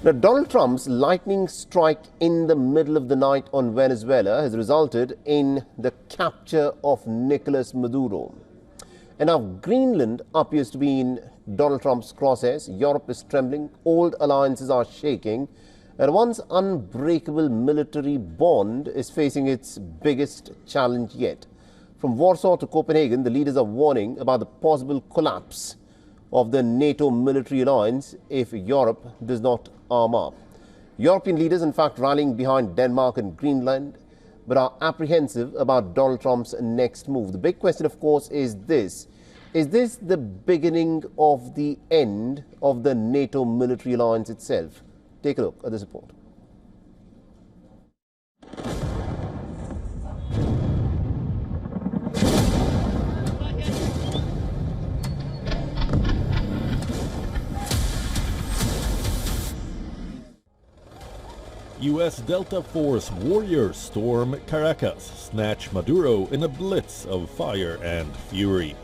Now, Donald Trump's lightning strike in the middle of the night on Venezuela has resulted in the capture of Nicolas Maduro. And now Greenland appears to be in Donald Trump's crosshairs. Europe is trembling, old alliances are shaking, and once unbreakable military bond is facing its biggest challenge yet. From Warsaw to Copenhagen, the leaders are warning about the possible collapse of the NATO military alliance if Europe does not arm up. European leaders, in fact, rallying behind Denmark and Greenland, but are apprehensive about Donald Trump's next move. The big question, of course, is this. Is this the beginning of the end of the NATO military alliance itself? Take a look at this report. U.S. Delta Force warriors storm Caracas, snatch Maduro in a blitz of fire and fury.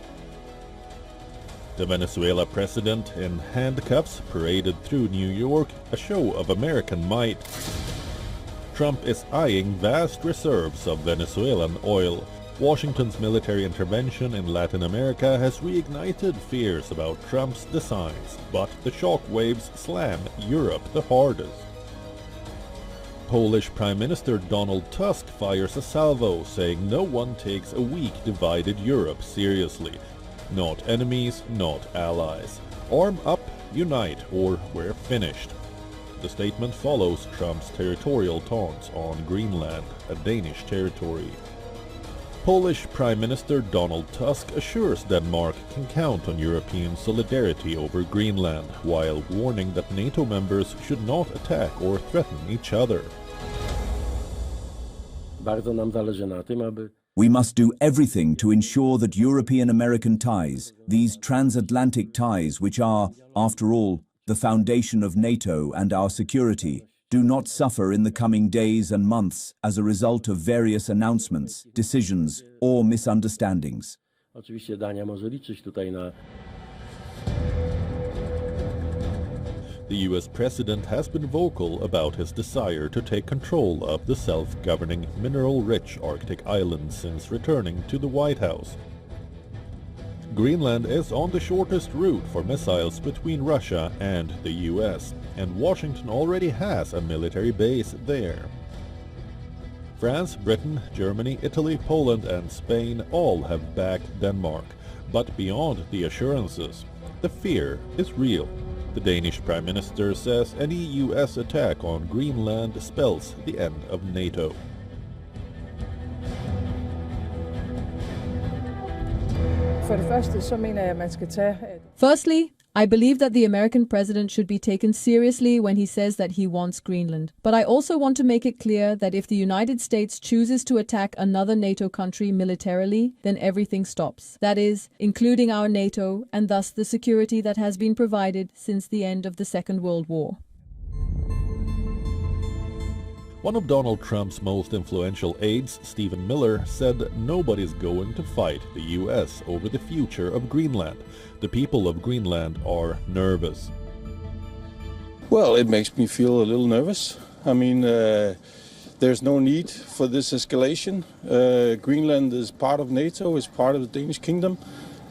The Venezuela president in handcuffs paraded through New York, a show of American might. Trump is eyeing vast reserves of Venezuelan oil. Washington's military intervention in Latin America has reignited fears about Trump's designs, but the shockwaves slam Europe the hardest. Polish Prime Minister Donald Tusk fires a salvo, saying no one takes a weak, divided Europe seriously. Not enemies, not allies. Arm up, unite, or we're finished. The statement follows Trump's territorial taunts on Greenland, a Danish territory. Polish Prime Minister Donald Tusk assures Denmark can count on European solidarity over Greenland, while warning that NATO members should not attack or threaten each other. We must do everything to ensure that European-American ties, these transatlantic ties which are, after all, the foundation of NATO and our security, do not suffer in the coming days and months as a result of various announcements, decisions, or misunderstandings. The U.S. president has been vocal about his desire to take control of the self-governing, mineral-rich Arctic island since returning to the White House. Greenland is on the shortest route for missiles between Russia and the U.S., and Washington already has a military base there. France, Britain, Germany, Italy, Poland and Spain all have backed Denmark, but beyond the assurances, the fear is real. The Danish Prime Minister says any U.S. attack on Greenland spells the end of NATO. Firstly, I believe that the American president should be taken seriously when he says that he wants Greenland. But I also want to make it clear that if the United States chooses to attack another NATO country militarily, then everything stops. That is, including our NATO and thus the security that has been provided since the end of the Second World War. One of Donald Trump's most influential aides, Stephen Miller, said nobody's going to fight the U.S. over the future of Greenland. The people of Greenland are nervous. Well, it makes me feel a little nervous. I mean, there's no need for this escalation. Greenland is part of NATO, is part of the Danish kingdom,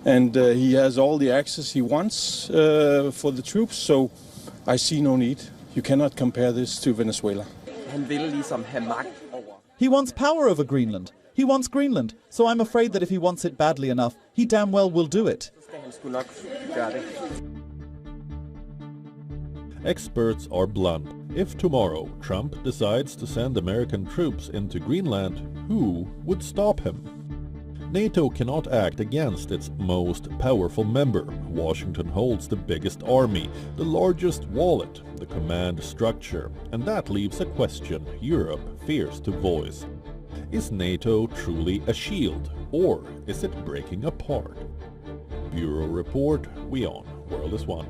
and he has all the access he wants for the troops, so I see no need. You cannot compare this to Venezuela. He wants power over Greenland. He wants Greenland, so I'm afraid that if he wants it badly enough, he damn well will do it. Experts are blunt. If tomorrow Trump decides to send American troops into Greenland, who would stop him? NATO cannot act against its most powerful member. Washington holds the biggest army, the largest wallet, the command structure, and that leaves a question Europe fears to voice. Is NATO truly a shield, or is it breaking apart? Bureau Report, WION, World is One.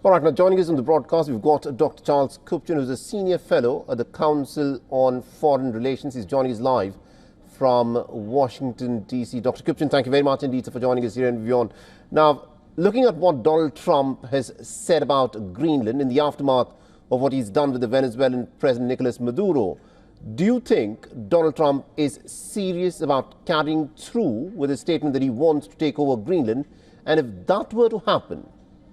All right, now joining us on the broadcast, we've got Dr. Charles Kupchan, who's a senior fellow at the Council on Foreign Relations. He's joining us live from Washington, D.C. Dr. Kupchan, thank you very much indeed for joining us here in WION. Now, looking at what Donald Trump has said about Greenland in the aftermath of what he's done with the Venezuelan President Nicolas Maduro, do you think Donald Trump is serious about carrying through with his statement that he wants to take over Greenland? And if that were to happen,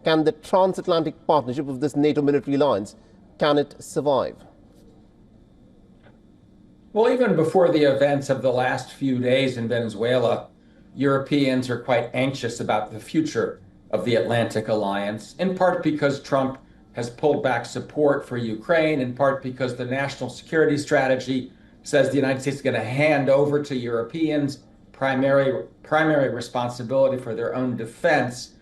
can the transatlantic partnership of this NATO military alliance, can it survive? Well, even before the events of the last few days in Venezuela, Europeans are quite anxious about the future of the Atlantic Alliance, in part because Trump has pulled back support for Ukraine, in part because the national security strategy says the United States is going to hand over to Europeans primary responsibility for their own defense.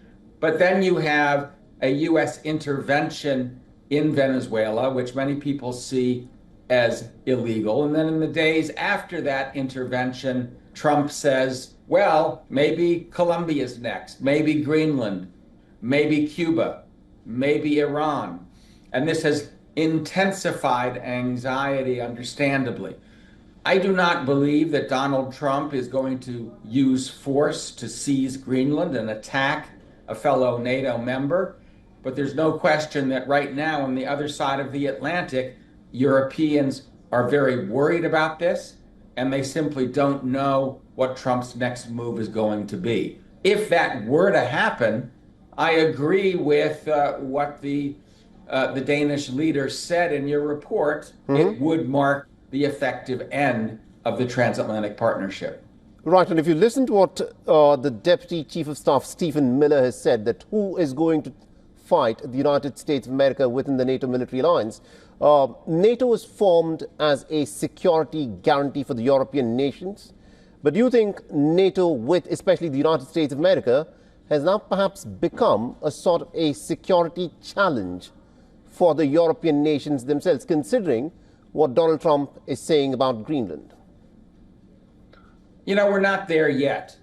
But then you have a U.S. intervention in Venezuela, which many people see as illegal. And then in the days after that intervention, Trump says, well, maybe Colombia's next, maybe Greenland, maybe Cuba, maybe Iran. And this has intensified anxiety, understandably. I do not believe that Donald Trump is going to use force to seize Greenland and attack a fellow NATO member. But there's no question that right now on the other side of the Atlantic, Europeans are very worried about this, and they simply don't know what Trump's next move is going to be. If that were to happen, I agree with what the Danish leader said in your report. It would mark the effective end of the transatlantic partnership. Right, and if you listen to what the Deputy Chief of Staff, Stephen Miller, has said, that who is going to fight the United States of America within the NATO military alliance, NATO was formed as a security guarantee for the European nations. But do you think NATO, with especially the United States of America, has now perhaps become a sort of a security challenge for the European nations themselves, considering what Donald Trump is saying about Greenland? You know, we're not there yet.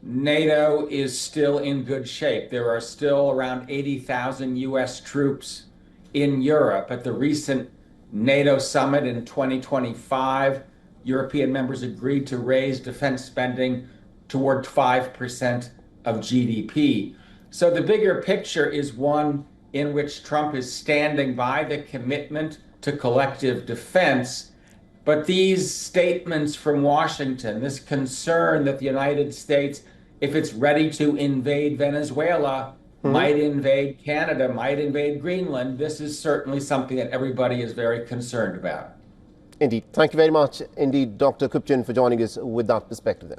NATO is still in good shape. There are still around 80,000 U.S. troops in Europe. At the recent NATO summit in 2025, European members agreed to raise defense spending toward 5% of GDP. So the bigger picture is one in which Trump is standing by the commitment to collective defense. But these statements from Washington, this concern that the United States, if it's ready to invade Venezuela, might invade Canada, might invade Greenland, this is certainly something that everybody is very concerned about. Indeed. Thank you very much indeed, Dr. Kupchan, for joining us with that perspective there.